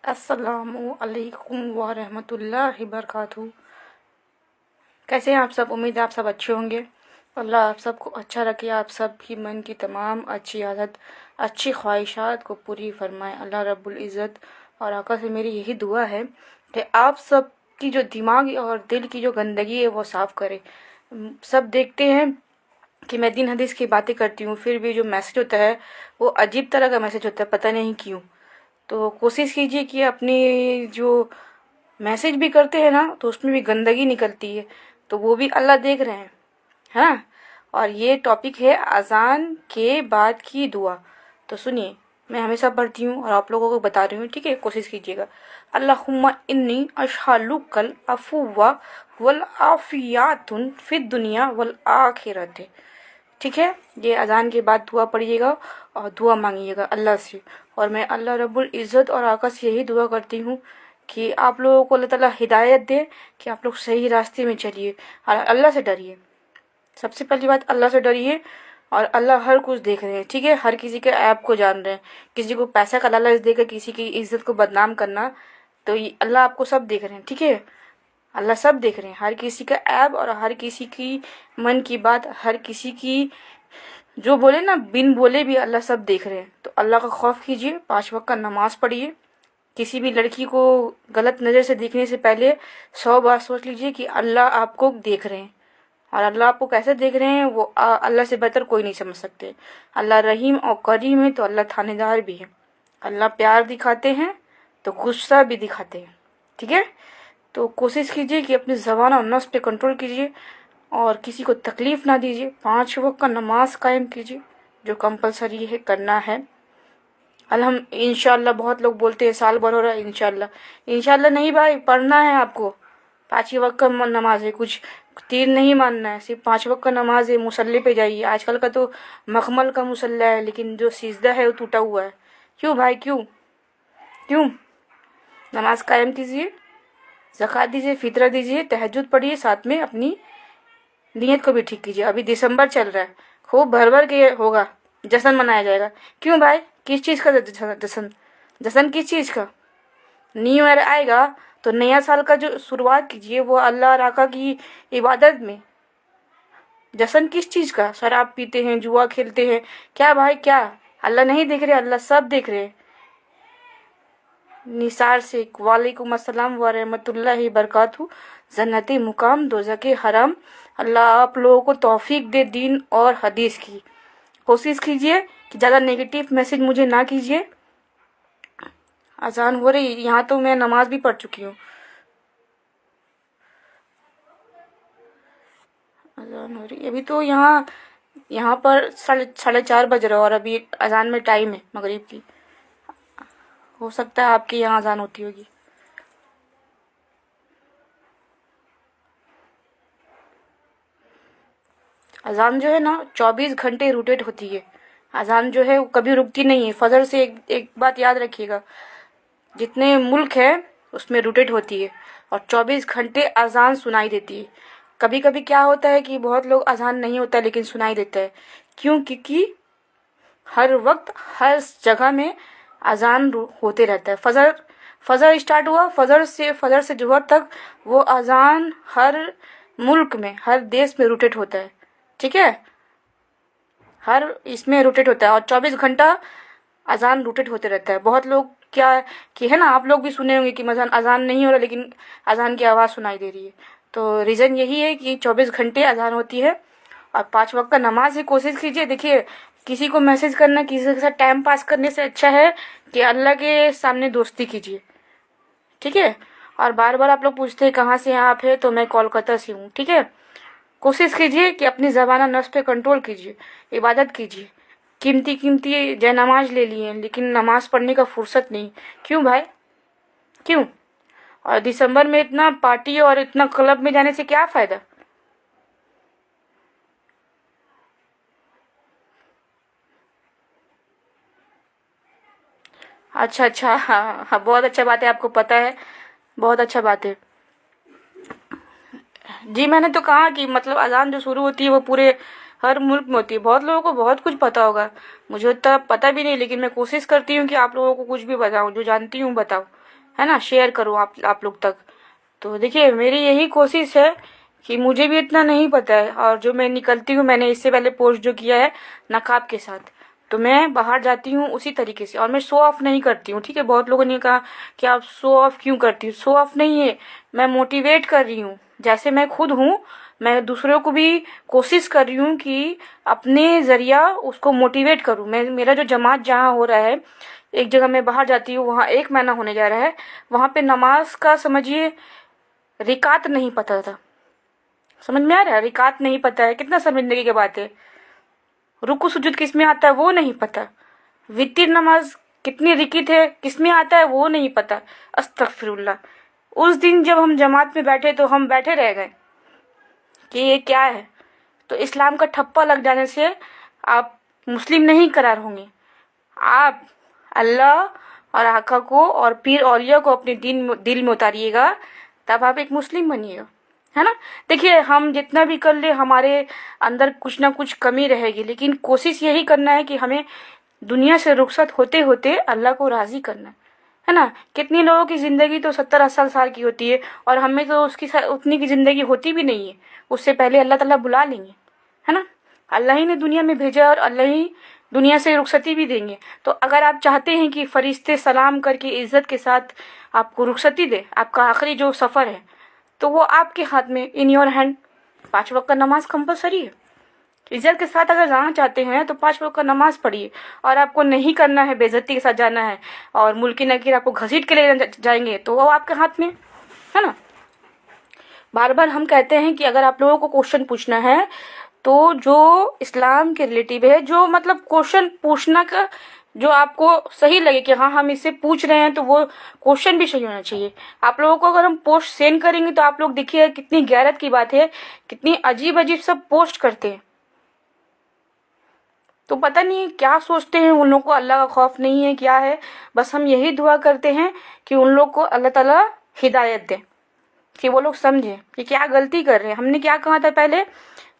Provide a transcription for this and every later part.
अस्सलामु अलैकुम वरहमतुल्लाहि वबरकातुहू। कैसे हैं आप सब? उम्मीद है आप सब अच्छे होंगे। अल्लाह आप सबको अच्छा रखे, आप सब की मन की तमाम अच्छी आदत, अच्छी ख्वाहिशात को पूरी फरमाए अल्लाह रब्बुल इज़्ज़त। और आका से मेरी यही दुआ है कि आप सब की जो दिमाग और दिल की जो गंदगी है वो साफ़ करे। सब देखते हैं कि मैं दिन हदीस की बातें करती हूँ, फिर भी जो मैसेज होता है वो अजीब तरह का मैसेज होता है, पता नहीं क्यों। तो कोशिश कीजिए कि अपनी जो मैसेज भी करते हैं ना तो उसमें भी गंदगी निकलती है, तो वो भी अल्लाह देख रहे हैं। हाँ, और ये टॉपिक है अजान के बाद की दुआ। तो सुनिए, मैं हमेशा पढ़ती हूँ और आप लोगों को बता रही हूँ, ठीक है? कोशिश कीजिएगा। अल्लाहुम्मा इन्नी अशहलुकल अफुवा वल आफियातुन फिद दुनिया वल आखिरत। ठीक है, ये अजान के बाद दुआ पढ़िएगा और दुआ मांगिएगा अल्लाह से। और मैं अल्लाह रब्बुल इज़्ज़त और आका से यही दुआ करती हूँ कि आप लोगों को अल्लाह ताला हिदायत दे कि आप लोग सही रास्ते में चलिए और अल्लाह से डरिए। सबसे पहली बात, अल्लाह से डरिए। और अल्लाह हर कुछ देख रहे हैं, ठीक है? हर किसी के ऐप को जान रहे हैं। किसी को पैसा का लालच देकर किसी की इज्जत को बदनाम करना, तो ये अल्लाह आपको सब देख रहे हैं, ठीक है? अल्लाह सब देख रहे हैं, हर किसी का ऐब और हर किसी की मन की बात, हर किसी की जो बोले ना बिन बोले भी अल्लाह सब देख रहे हैं। तो अल्लाह का खौफ कीजिए, 5 वक्त का नमाज पढ़िए। किसी भी लड़की को गलत नज़र से देखने से पहले 100 बार सोच लीजिए कि अल्लाह आपको देख रहे हैं। और अल्लाह आपको कैसे देख रहे हैं वो अल्लाह से बेहतर कोई नहीं समझ सकते। अल्लाह रहीम और करीम है, तो अल्लाह थानेदार भी है। अल्लाह प्यार दिखाते हैं तो गुस्सा भी दिखाते हैं, ठीक है? तो कोशिश कीजिए कि अपनी ज़बान और नफ्स पे कंट्रोल कीजिए और किसी को तकलीफ़ ना दीजिए। 5 वक्त का नमाज कायम कीजिए, जो कंपलसरी है, करना है। इंशाल्लाह बहुत लोग बोलते हैं साल भर हो रहा है, इंशाल्लाह नहीं भाई, पढ़ना है आपको। 5 वक्त का नमाज है, कुछ तीर नहीं मानना है, सिर्फ 5 वक्त का नमाज है। मुसल्ले पे जाइए। आजकल का तो मखमल का मुसल्ला है, लेकिन जो सिजदा है वो टूटा हुआ है। क्यों भाई, क्यों क्यों? नमाज कायम कीजिए, ज़कात दीजिए, फितरा दीजिए, तहज्जुद पढ़िए, साथ में अपनी नीयत को भी ठीक कीजिए। अभी दिसंबर चल रहा है, खूब भर भर के होगा, जश्न मनाया जाएगा। क्यों भाई, किस चीज़ का जश्न? जश्न किस चीज़ का? न्यू ईयर आएगा तो नया साल का जो शुरुआत कीजिए वो अल्लाह और आका की इबादत में। जश्न किस चीज़ का? शराब पीते हैं, जुआ खेलते हैं, क्या भाई क्या? अल्लाह नहीं देख रहे? अल्लाह सब देख रहे हैं। निसार से वालेकुम अस्सलाम व रहमतुल्लाहि बरकातहू। जन्नती मुकाम दोज़खे हराम। अल्लाह आप लोगों को तौफीक दे दीन और हदीस की। कोशिश कीजिए कि ज़्यादा नेगेटिव मैसेज मुझे ना कीजिए। अजान हो रही, यहाँ तो मैं नमाज भी पढ़ चुकी हूँ। अजान हो रही अभी तो यहाँ पर साढ़े 4 बज रहा है और अभी अजान में टाइम है मगरिब की। हो सकता है आपके यहाँ अजान होती होगी। अजान जो है ना 24 घंटे रोटेट होती है। अजान जो है वो कभी रुकती नहीं है। फजर से एक बात याद रखिएगा, जितने मुल्क है उसमें रोटेट होती है और 24 घंटे अजान सुनाई देती है। कभी कभी क्या होता है कि बहुत लोग अजान नहीं होता लेकिन सुनाई देता है। क्यों? क्योंकि हर वक्त हर जगह में अजान होते रहता है। फजर स्टार्ट हुआ, फजर से जोहर तक वो अजान हर मुल्क में, हर देश में रोटेट होता है, ठीक है? हर इसमें रोटेट होता है और 24 घंटा अजान रोटेट होते रहता है। बहुत लोग क्या कि है ना, आप लोग भी सुने होंगे कि अजान नहीं हो रहा लेकिन अजान की आवाज़ सुनाई दे रही है। तो रीज़न यही है कि 24 घंटे अजान होती है और 5 वक्त का नमाज ही कोशिश कीजिए। देखिए, किसी को मैसेज करना, किसी के साथ टाइम पास करने से अच्छा है कि अल्लाह के सामने दोस्ती कीजिए, ठीक है? और बार बार आप लोग पूछते हैं कहाँ से आप है, तो मैं कोलकाता से हूँ, ठीक है? कोशिश कीजिए कि अपनी ज़बान नफ्स पे कंट्रोल कीजिए, इबादत कीजिए। कीमती जय नमाज ले लिए लेकिन नमाज पढ़ने का फुर्सत नहीं। क्यों भाई, क्यों? और दिसंबर में इतना पार्टी और इतना क्लब में जाने से क्या फ़ायदा? अच्छा, हाँ हाँ, बहुत अच्छा बात है, आपको पता है, बहुत अच्छा बात है। जी, मैंने तो कहा कि मतलब अजान जो शुरू होती है वो पूरे हर मुल्क में होती है। बहुत लोगों को बहुत कुछ पता होगा, मुझे उतना पता भी नहीं, लेकिन मैं कोशिश करती हूँ कि आप लोगों को कुछ भी बताऊँ, जो जानती हूँ बताऊँ। है ना, शेयर करूँ आप लोग तक। तो देखिए मेरी यही कोशिश है कि मुझे भी इतना नहीं पता है, और जो मैं निकलती हूँ, मैंने इससे पहले पोस्ट जो किया है नकाब के साथ, तो मैं बाहर जाती हूँ उसी तरीके से, और मैं शो ऑफ नहीं करती हूँ। ठीक है, बहुत लोगों ने कहा कि आप शो ऑफ क्यों करती हो, शो ऑफ नहीं है, मैं मोटिवेट कर रही हूँ। जैसे मैं खुद हूँ, मैं दूसरों को भी कोशिश कर रही हूँ कि अपने जरिया उसको मोटिवेट करूँ। मेरा जो जमात जहाँ हो रहा है, एक जगह मैं बाहर जाती हूँ, वहाँ 1 महीना होने जा रहा है, वहाँ पे नमाज का समझिए रिकात नहीं पता था। समझ में आ रहा है, रिकात नहीं पता है, कितना समझने की बात है। रुकू सुजूद किस में आता है वो नहीं पता, वितिर नमाज कितनी रिकित है किस में आता है वो नहीं पता। अस्तगफिरुल्लाह। उस दिन जब हम जमात में बैठे तो हम बैठे रह गए कि ये क्या है। तो इस्लाम का ठप्पा लग जाने से आप मुस्लिम नहीं करार होंगे। आप अल्लाह और आका को और पीर औलिया को अपने दिल में उतारिएगा, तब आप एक मुस्लिम बनिएगा, है ना। देखिए हम जितना भी कर ले, हमारे अंदर कुछ ना कुछ कमी रहेगी, लेकिन कोशिश यही करना है कि हमें दुनिया से रुखसत होते होते अल्लाह को राजी करना है ना। कितनी लोगों की जिंदगी तो 70-80 साल की होती है, और हमें तो उसकी उतनी की जिंदगी होती भी नहीं है। उससे पहले अल्लाह ताला बुला लेंगे, है ना। अल्लाह ही ने दुनिया में भेजा और अल्लाह ही दुनिया से रुखसती भी देंगे। तो अगर आप चाहते हैं कि फरिश्ते सलाम करके इज्जत के साथ आपको रुखसती दे, आपका आखिरी जो सफ़र है, तो वो आपके हाथ में, इन योर हैंड। 5 वक्त का नमाज कंपलसरी है। इज्जत के साथ अगर जाना चाहते हैं तो 5 वक्त का नमाज पढ़िए, और आपको नहीं करना है, बेइज्जती के साथ जाना है और मुल्की नकीर आपको घसीट के ले जाएंगे, तो वो आपके हाथ में, है ना। बार बार हम कहते हैं कि अगर आप लोगों को क्वेश्चन पूछना है तो जो इस्लाम के रिलेटिव है, जो मतलब क्वेश्चन पूछना का जो आपको सही लगे कि हाँ हम इससे पूछ रहे हैं, तो वो क्वेश्चन भी सही होना चाहिए। आप लोगों को अगर हम पोस्ट सेंड करेंगे तो आप लोग देखिए कितनी गैरत की बात है, कितनी अजीब अजीब सब पोस्ट करते हैं। तो पता नहीं क्या सोचते हैं, उन लोगों को अल्लाह का खौफ नहीं है क्या है। बस हम यही दुआ करते हैं कि उन लोग को अल्लाह ताला हिदायत दे, कि वो लोग समझे कि क्या गलती कर रहे हैं। हमने क्या कहा था पहले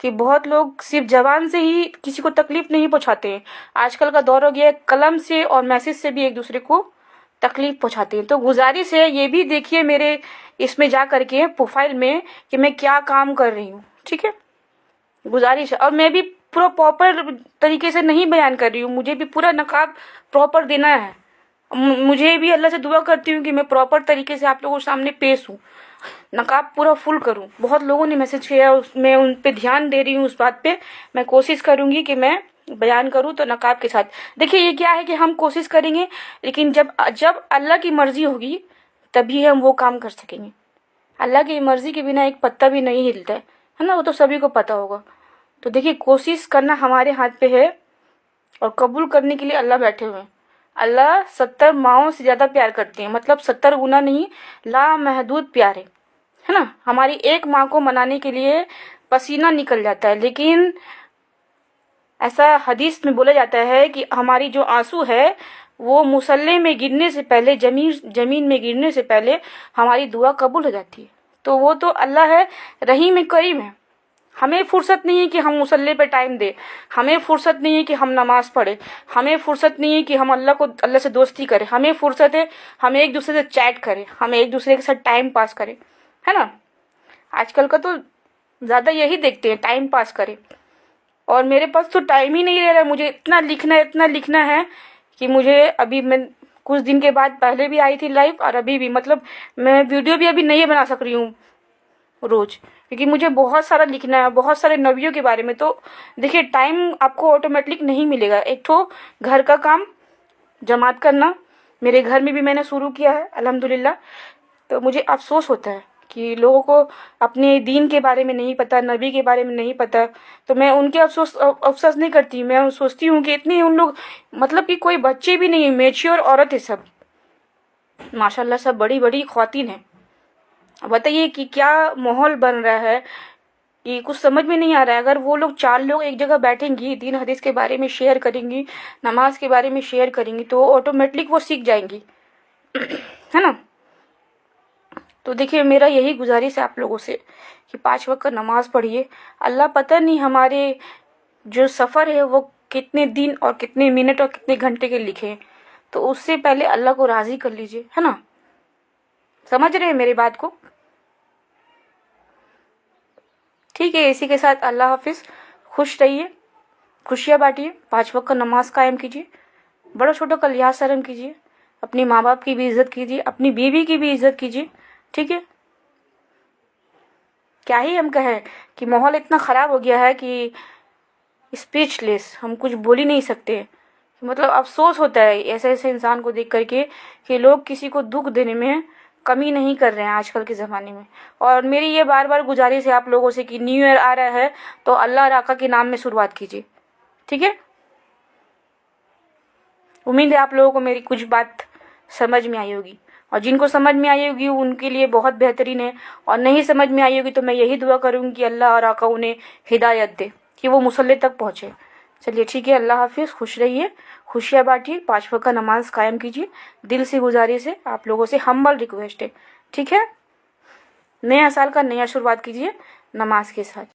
कि बहुत लोग सिर्फ जबान से ही किसी को तकलीफ नहीं पहुंचाते हैं। आजकल का दौर हो गया है, कलम से और मैसेज से भी एक दूसरे को तकलीफ पहुंचाते हैं। तो गुजारिश है, ये भी देखिए मेरे इसमें जा करके प्रोफाइल में कि मैं क्या काम कर रही हूँ, ठीक है, गुजारिश है। और मैं भी पूरा प्रॉपर तरीके से नहीं बयान कर रही हूँ, मुझे भी पूरा नकाब प्रॉपर देना है। मुझे भी अल्लाह से दुआ करती हूँ कि मैं प्रॉपर तरीके से आप लोगों के सामने पेश हूँ, नकाब पूरा फुल करूँ। बहुत लोगों ने मैसेज किया, मैं उन पे ध्यान दे रही हूँ, उस बात पे मैं कोशिश करूँगी कि मैं बयान करूँ तो नकाब के साथ। देखिए ये क्या है कि हम कोशिश करेंगे, लेकिन जब अल्लाह की मर्जी होगी तभी हम वो काम कर सकेंगे। अल्लाह की मर्जी के बिना एक पत्ता भी नहीं हिलता है ना, वो तो सभी को पता होगा। तो देखिए कोशिश करना हमारे हाथ पे है, और कबूल करने के लिए अल्लाह बैठे हुए हैं। अल्लाह 70 माओं से ज़्यादा प्यार करते हैं, मतलब 70 गुना नहीं, लामहदूद प्यार है ना। हमारी एक माँ को मनाने के लिए पसीना निकल जाता है, लेकिन ऐसा हदीस में बोला जाता है कि हमारी जो आंसू है वो मुसल्ले में गिरने से पहले, जमीन में गिरने से पहले हमारी दुआ कबूल हो जाती है। तो वो तो अल्लाह है, रहीम करीम है। हमें फुर्सत नहीं है कि हम मुसल्ले पे टाइम दें, हमें फुर्सत नहीं है कि हम नमाज पढ़े, हमें फुर्सत नहीं है कि हम अल्लाह से दोस्ती करें। हमें फुर्सत है हमें एक दूसरे से चैट करें, हमें एक दूसरे के साथ टाइम पास करें, है ना। आजकल का तो ज़्यादा यही देखते हैं, टाइम पास करें। और मेरे पास तो टाइम ही नहीं रह रहा है, मुझे इतना लिखना है कि मुझे अभी मैं कुछ दिन के बाद, पहले भी आई थी लाइव और अभी भी, मतलब मैं वीडियो भी अभी नहीं बना सक रही हूँ रोज़, क्योंकि मुझे बहुत सारा लिखना है, बहुत सारे नबियों के बारे में। तो देखिए टाइम आपको ऑटोमेटिक नहीं मिलेगा। एक तो घर का काम, जमात करना, मेरे घर में भी मैंने शुरू किया है अल्हम्दुलिल्लाह। तो मुझे अफसोस होता है कि लोगों को अपने दीन के बारे में नहीं पता, नबी के बारे में नहीं पता। तो मैं उनके अफसोस नहीं करती, मैं सोचती हूँ कि इतने उन लोग, मतलब कि कोई बच्चे भी नहीं, मैच्योर औरत है सब, माशाल्लाह सब बड़ी बड़ी ख्वातीन है। बताइए कि क्या माहौल बन रहा है कि कुछ समझ में नहीं आ रहा है। अगर वो लोग 4 लोग एक जगह बैठेंगी, दीन हदीस के बारे में शेयर करेंगी, नमाज के बारे में शेयर करेंगी, तो ऑटोमेटिक वो सीख जाएंगी, है ना। तो देखिए मेरा यही गुजारिश है आप लोगों से कि 5 वक्त का नमाज पढ़िए। अल्लाह पता नहीं हमारे जो सफ़र है वो कितने दिन और कितने मिनट और कितने घंटे के लिखे हैं, तो उससे पहले अल्लाह को राज़ी कर लीजिए, है ना। समझ रहे हैं मेरी बात को? ठीक है, इसी के साथ अल्लाह हाफिज़। खुश रहिए, खुशियाँ बांटिए, 5 वक्त का नमाज कायम कीजिए, बड़ों छोटों का लिहाज शर्म कीजिए, अपने माँ बाप की भी इज्जत कीजिए, अपनी बीवी की भी इज्जत कीजिए। ठीक है, क्या ही हम कहें कि माहौल इतना ख़राब हो गया है कि स्पीचलेस, हम कुछ बोल ही नहीं सकते। मतलब अफसोस होता है ऐसे ऐसे इंसान को देख करके कि लोग किसी को दुख देने में कमी नहीं कर रहे हैं आजकल के ज़माने में। और मेरी ये बार बार गुजारिश है आप लोगों से कि न्यू ईयर आ रहा है तो अल्लाह राका के नाम में शुरुआत कीजिए। ठीक है, उम्मीद है आप लोगों को मेरी कुछ बात समझ में आई होगी, और जिनको समझ में आई होगी उनके लिए बहुत बेहतरीन है, और नहीं समझ में आई होगी तो मैं यही दुआ करूँगी कि अल्लाह राका उन्हें हिदायत दे कि वो मुसल्ले तक पहुँचे। चलिए ठीक है, अल्लाह हाफिज़, खुश रहिए, खुशियाँ बांटिए, 5 वक्त का नमाज कायम कीजिए। दिल से गुजारिश है, आप लोगों से हम्बल रिक्वेस्ट है। ठीक है, नया साल का नया शुरुआत कीजिए नमाज के साथ।